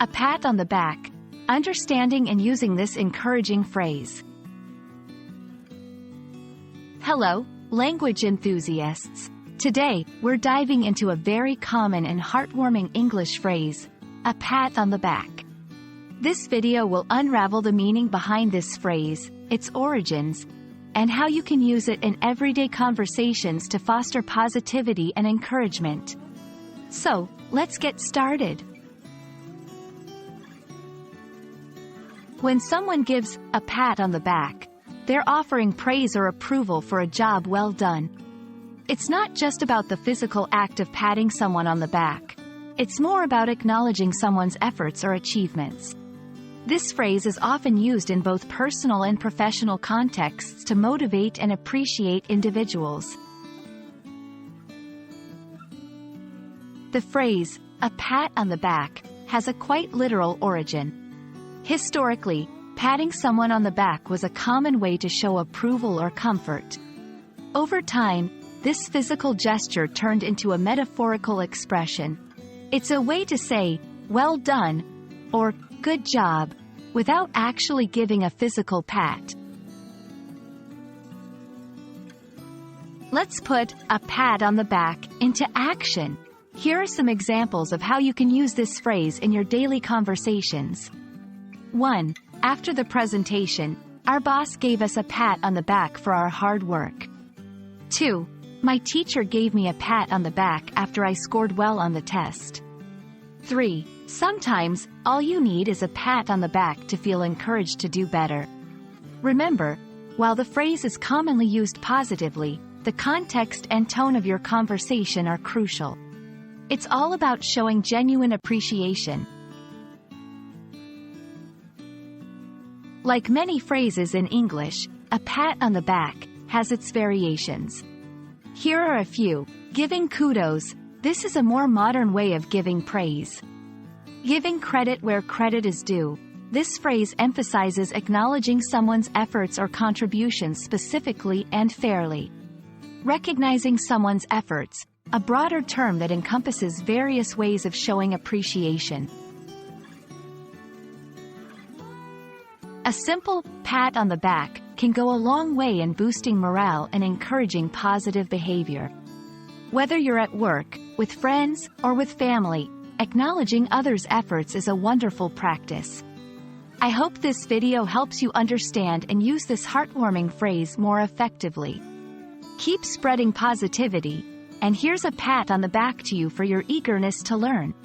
A pat on the back. Understanding and using this encouraging phrase. Hello, language enthusiasts. Today, we're diving into a very common and heartwarming English phrase, a pat on the back. This video will unravel the meaning behind this phrase, its origins, and how you can use it in everyday conversations to foster positivity and encouragement. So, let's get started. When someone gives a pat on the back, they're offering praise or approval for a job well done. It's not just about the physical act of patting someone on the back. It's more about acknowledging someone's efforts or achievements. This phrase is often used in both personal and professional contexts to motivate and appreciate individuals. The phrase, a pat on the back, has a quite literal origin. Historically, patting someone on the back was a common way to show approval or comfort. Over time, this physical gesture turned into a metaphorical expression. It's a way to say, well done, or good job, without actually giving a physical pat. Let's put a pat on the back into action. Here are some examples of how you can use this phrase in your daily conversations. 1. After the presentation, our boss gave us a pat on the back for our hard work. 2. My teacher gave me a pat on the back after I scored well on the test. 3. Sometimes, all you need is a pat on the back to feel encouraged to do better. Remember, while the phrase is commonly used positively, the context and tone of your conversation are crucial. It's all about showing genuine appreciation. Like many phrases in English, a pat on the back has its variations. Here are a few. Giving kudos. This is a more modern way of giving praise. Giving credit where credit is due. This phrase emphasizes acknowledging someone's efforts or contributions specifically and fairly. Recognizing someone's efforts, a broader term that encompasses various ways of showing appreciation. A simple pat on the back can go a long way in boosting morale and encouraging positive behavior. Whether you're at work, with friends, or with family, acknowledging others' efforts is a wonderful practice. I hope this video helps you understand and use this heartwarming phrase more effectively. Keep spreading positivity, and here's a pat on the back to you for your eagerness to learn.